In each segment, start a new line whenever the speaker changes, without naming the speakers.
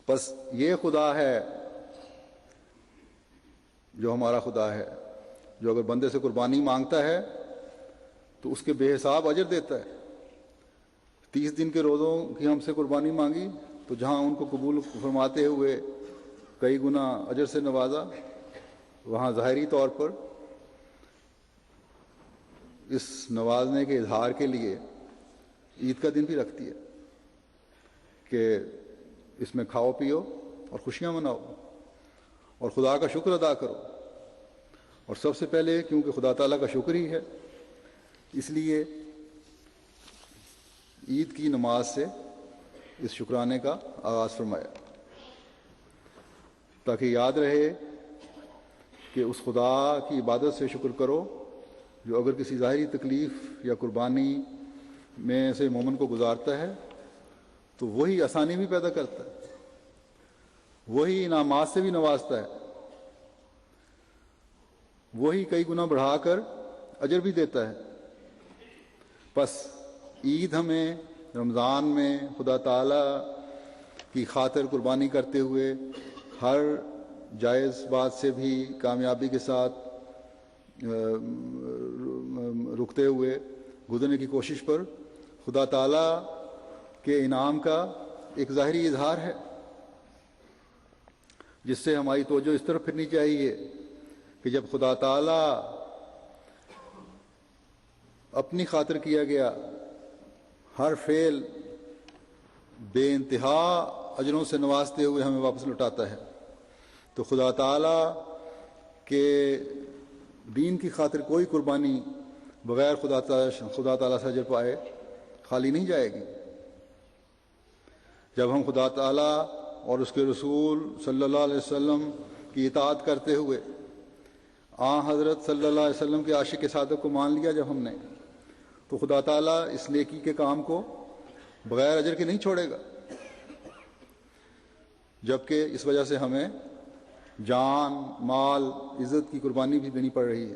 بس یہ خدا ہے جو ہمارا خدا ہے، جو اگر بندے سے قربانی مانگتا ہے تو اس کے بے حساب اجر دیتا ہے۔ 30 دن کے روزوں کی ہم سے قربانی مانگی تو جہاں ان کو قبول فرماتے ہوئے کئی گنا اجر سے نوازا، وہاں ظاہری طور پر اس نوازنے کے اظہار کے لیے عید کا دن بھی رکھتی ہے کہ اس میں کھاؤ پیو اور خوشیاں مناؤ اور خدا کا شکر ادا کرو، اور سب سے پہلے کیونکہ خدا تعالیٰ کا شکر ہی ہے، اس لیے عید کی نماز سے اس شکرانے کا آغاز فرمایا، تاکہ یاد رہے کہ اس خدا کی عبادت سے شکر کرو جو اگر کسی ظاہری تکلیف یا قربانی میں سے مومن کو گزارتا ہے تو وہی آسانی بھی پیدا کرتا ہے، وہی انعامات سے بھی نوازتا ہے، وہی کئی گنا بڑھا کر اجر بھی دیتا ہے۔ پس عید ہمیں رمضان میں خدا تعالیٰ کی خاطر قربانی کرتے ہوئے ہر جائز بات سے بھی کامیابی کے ساتھ رکتے ہوئے گزرنے کی کوشش پر خدا تعالیٰ کے انعام کا ایک ظاہری اظہار ہے، جس سے ہماری توجہ اس طرف پھرنی چاہیے کہ جب خدا تعالیٰ اپنی خاطر کیا گیا ہر فعل بے انتہا اجروں سے نوازتے ہوئے ہمیں واپس لوٹاتا ہے، تو خدا تعالیٰ کے دین کی خاطر کوئی قربانی بغیر خدا تعالیٰ سے اجر پائے خالی نہیں جائے گی۔ جب ہم خدا تعالیٰ اور اس کے رسول صلی اللہ علیہ وسلم کی اطاعت کرتے ہوئے حضرت صلی اللہ علیہ وسلم کے عاشق صادق کو مان لیا جب ہم نے، تو خدا تعالیٰ اس نیکی کے کام کو بغیر اجر کے نہیں چھوڑے گا، جبکہ اس وجہ سے ہمیں جان، مال، عزت کی قربانی بھی دینی پڑ رہی ہے۔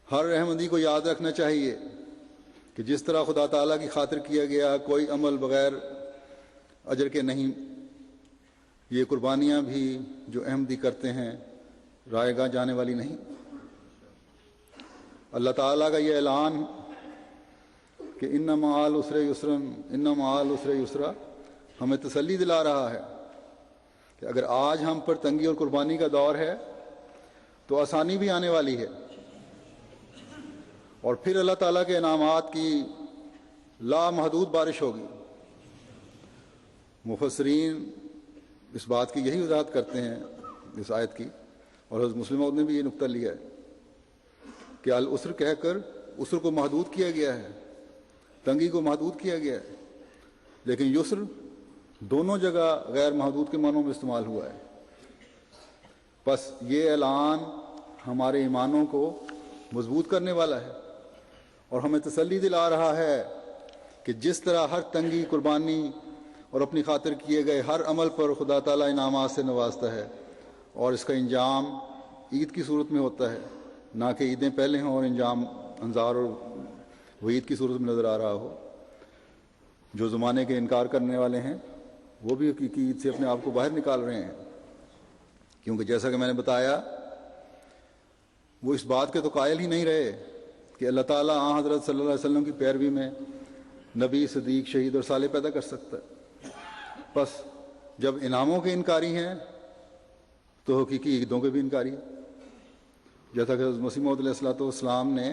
ہر احمدی کو یاد رکھنا چاہیے کہ جس طرح خدا تعالیٰ کی خاطر کیا گیا کوئی عمل بغیر اجر کے نہیں، یہ قربانیاں بھی جو احمدی کرتے ہیں رائے گاہ جانے والی نہیں۔ اللہ تعالیٰ کا یہ اعلان کہ ان مع العسر یسرا، ان مع العسر یسرا، ہمیں تسلی دلا رہا ہے کہ اگر آج ہم پر تنگی اور قربانی کا دور ہے تو آسانی بھی آنے والی ہے، اور پھر اللہ تعالیٰ کے انعامات کی لامحدود بارش ہوگی۔ مفسرین اس بات کی یہی وضاحت کرتے ہیں اس آیت کی، اور حضرت مسلم موعود نے بھی یہ نقطہ لیا ہے کہ العسر کہہ کر عسر کو محدود کیا گیا ہے، تنگی کو محدود کیا گیا ہے، لیکن یسر دونوں جگہ غیر محدود کے معنوں میں استعمال ہوا ہے۔ بس یہ اعلان ہمارے ایمانوں کو مضبوط کرنے والا ہے اور ہمیں تسلی دلا رہا ہے کہ جس طرح ہر تنگی، قربانی اور اپنی خاطر کیے گئے ہر عمل پر خدا تعالیٰ انعامات سے نوازتا ہے، اور اس کا انجام عید کی صورت میں ہوتا ہے، نہ کہ عیدیں پہلے ہوں اور انجام انظار اور وعید کی صورت میں نظر آ رہا ہو۔ جو زمانے کے انکار کرنے والے ہیں وہ بھی حقیقی عید سے اپنے آپ کو باہر نکال رہے ہیں، کیونکہ جیسا کہ میں نے بتایا وہ اس بات کے تو قائل ہی نہیں رہے کہ اللہ تعالیٰ حضرت صلی اللہ علیہ وسلم کی پیروی میں نبی، صدیق، شہید اور صالح پیدا کر سکتا ہے۔ بس جب انعاموں کے انکاری ہیں تو حقیقی عیدوں کے بھی انکاری ہیں، جیسا کہ حضرت مسیح موعود علیہ الصلوۃ والسلام نے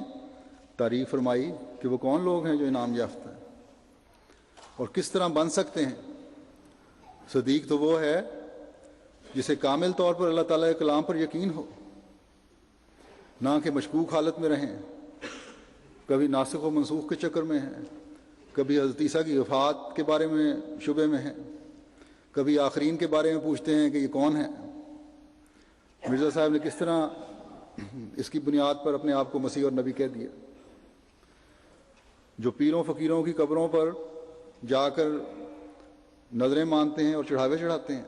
تعریف فرمائی کہ وہ کون لوگ ہیں جو انعام یافتہ ہیں اور کس طرح بن سکتے ہیں۔ صدیق تو وہ ہے جسے کامل طور پر اللہ تعالیٰ کے کلام پر یقین ہو، نہ کہ مشکوک حالت میں رہیں، کبھی ناسخ و منسوخ کے چکر میں ہیں، کبھی حضرت عیسیٰ کی وفات کے بارے میں شبے میں ہیں، کبھی آخرین کے بارے میں پوچھتے ہیں کہ یہ کون ہے۔ مرزا صاحب نے کس طرح اس کی بنیاد پر اپنے آپ کو مسیح اور نبی کہہ دیا۔ جو پیروں فقیروں کی قبروں پر جا کر نظریں مانتے ہیں اور چڑھاوے چڑھاتے ہیں،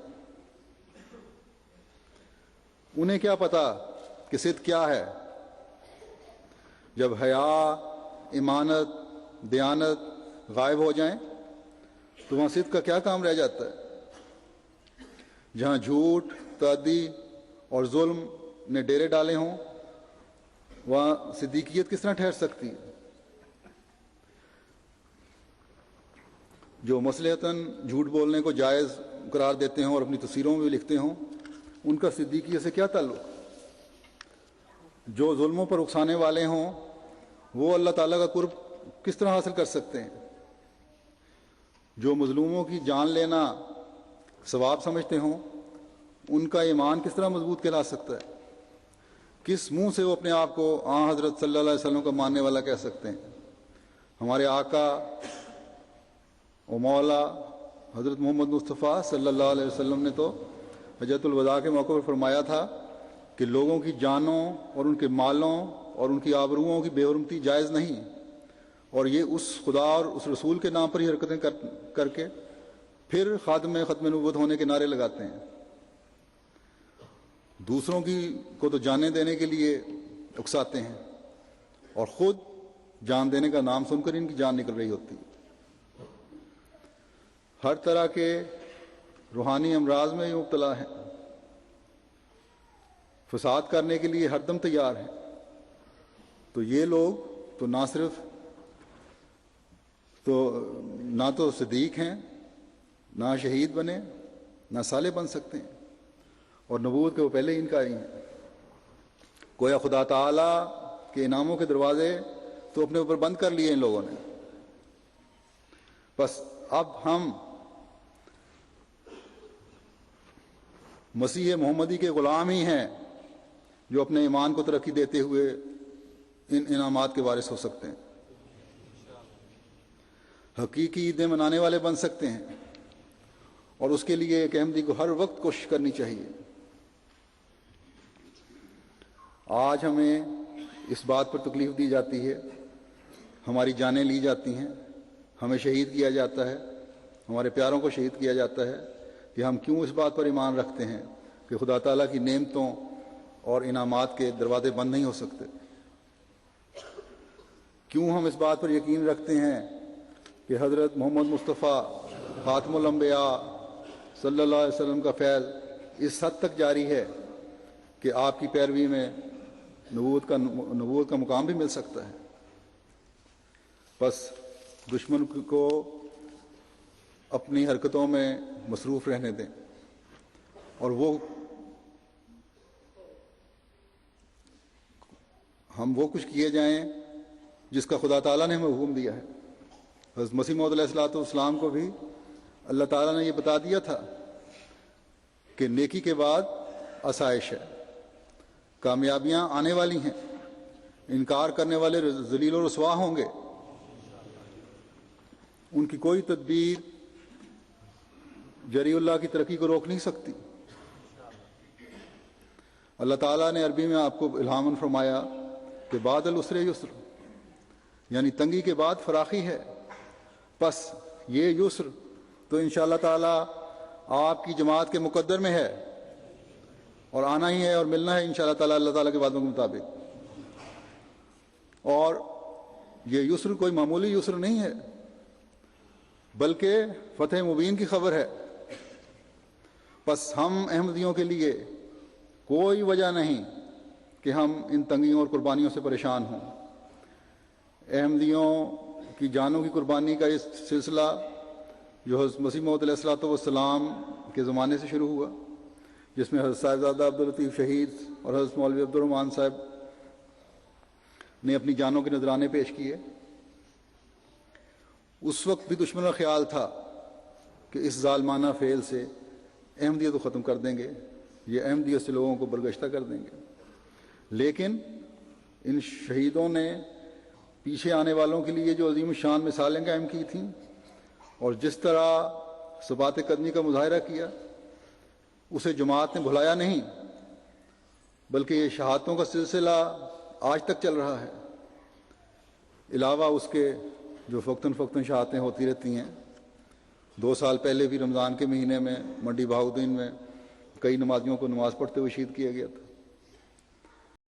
انہیں کیا پتا کہ صدق کیا ہے؟ جب حیا، ایمانت، دیانت غائب ہو جائیں تو وہاں صدق کا کیا کام رہ جاتا ہے؟ جہاں جھوٹ، تعدی اور ظلم نے ڈیرے ڈالے ہوں، وہاں صدیقیت کس طرح ٹھہر سکتی ہے؟ جو مصلحتاً جھوٹ بولنے کو جائز قرار دیتے ہوں اور اپنی تصویروں میں بھی لکھتے ہوں، ان کا صدیقیت سے کیا تعلق؟ جو ظلموں پر اکسانے والے ہوں وہ اللہ تعالیٰ کا قرب کس طرح حاصل کر سکتے ہیں؟ جو مظلوموں کی جان لینا ثواب سمجھتے ہوں، ان کا ایمان کس طرح مضبوط کہلا سکتا ہے؟ کس منہ سے وہ اپنے آپ کو آن حضرت صلی اللہ علیہ وسلم کا ماننے والا کہہ سکتے ہیں؟ ہمارے آقا و مولا حضرت محمد مصطفیٰ صلی اللہ علیہ وسلم نے تو حجۃ الوداع کے موقع پر فرمایا تھا کہ لوگوں کی جانوں اور ان کے مالوں اور ان کی آبروؤں کی بے حرمتی جائز نہیں، اور یہ اس خدا اور اس رسول کے نام پر ہی حرکتیں کر کے پھر ختم نبوت ہونے کے نعرے لگاتے ہیں۔ دوسروں کو تو جانیں دینے کے لیے اکساتے ہیں اور خود جان دینے کا نام سن کر ان کی جان نکل رہی ہوتی ہے۔ ہر طرح کے روحانی امراض میں یہ مبتلا ہیں، فساد کرنے کے لیے ہر دم تیار ہیں۔ تو یہ لوگ تو نہ تو صدیق ہیں، نہ شہید بنے، نہ صالح بن سکتے ہیں، اور نبوت کے وہ پہلے ہی انکاری ہیں۔ گویا خدا تعالی کے انعاموں کے دروازے تو اپنے اوپر بند کر لیے ان لوگوں نے۔ بس اب ہم مسیح محمدی کے غلام ہی ہیں جو اپنے ایمان کو ترقی دیتے ہوئے ان انعامات کے وارث ہو سکتے ہیں، حقیقی عیدیں منانے والے بن سکتے ہیں، اور اس کے لیے ایک احمدی کو ہر وقت کوشش کرنی چاہیے۔ آج ہمیں اس بات پر تکلیف دی جاتی ہے، ہماری جانیں لی جاتی ہیں، ہمیں شہید کیا جاتا ہے، ہمارے پیاروں کو شہید کیا جاتا ہے، کہ ہم کیوں اس بات پر ایمان رکھتے ہیں کہ خدا تعالیٰ کی نعمتوں اور انعامات کے دروازے بند نہیں ہو سکتے؟ کیوں ہم اس بات پر یقین رکھتے ہیں کہ حضرت محمد مصطفیٰ خاتم الانبیاء صلی اللہ علیہ وسلم کا فیض اس حد تک جاری ہے کہ آپ کی پیروی میں نبوت کا مقام بھی مل سکتا ہے؟ بس دشمن کو اپنی حرکتوں میں مصروف رہنے دیں، اور ہم وہ کچھ کیے جائیں جس کا خدا تعالیٰ نے ہمیں حکم دیا ہے۔ حضرت مسیح موعود علیہ الصلوۃ والسلام کو بھی اللہ تعالیٰ نے یہ بتا دیا تھا کہ نیکی کے بعد آسائش ہے، کامیابیاں آنے والی ہیں، انکار کرنے والے ذلیل و رسوا ہوں گے، ان کی کوئی تدبیر جری اللہ کی ترقی کو روک نہیں سکتی۔ اللہ تعالیٰ نے عربی میں آپ کو الہام فرمایا کہ بعد العسر یسر، یعنی تنگی کے بعد فراخی ہے۔ پس یہ یسر تو انشاءاللہ تعالیٰ آپ کی جماعت کے مقدر میں ہے، اور آنا ہی ہے اور ملنا ہے انشاءاللہ تعالیٰ اللہ تعالیٰ کے وعدوں کے مطابق۔ اور یہ یسر کوئی معمولی یسر نہیں ہے، بلکہ فتح مبین کی خبر ہے۔ بس ہم احمدیوں کے لیے کوئی وجہ نہیں کہ ہم ان تنگیوں اور قربانیوں سے پریشان ہوں۔ احمدیوں کی جانوں کی قربانی کا یہ سلسلہ جو حضرت مسیح موعود علیہ الصلوۃ والسلام کے زمانے سے شروع ہوا، جس میں حضرت صاحبزادہ عبداللطیف شہید اور حضرت مولوی عبدالرحمان صاحب نے اپنی جانوں کے نذرانے پیش کیے، اس وقت بھی دشمن کا خیال تھا کہ اس ظالمانہ فعل سے احمدیت کو ختم کر دیں گے، یہ احمدیت سے لوگوں کو برگشتہ کر دیں گے۔ لیکن ان شہیدوں نے پیچھے آنے والوں کے لیے جو عظیم الشان مثالیں قائم کی تھیں، اور جس طرح ثبات قدمی کا مظاہرہ کیا، اسے جماعت نے بھلایا نہیں، بلکہ یہ شہادتوں کا سلسلہ آج تک چل رہا ہے، علاوہ اس کے جو فوقتاً فوقتاً شہادتیں ہوتی رہتی ہیں۔ 2 سال پہلے بھی رمضان کے مہینے میں منڈی بہاؤدین میں کئی نمازیوں کو نماز پڑھتے ہوئے شہید کیا گیا تھا۔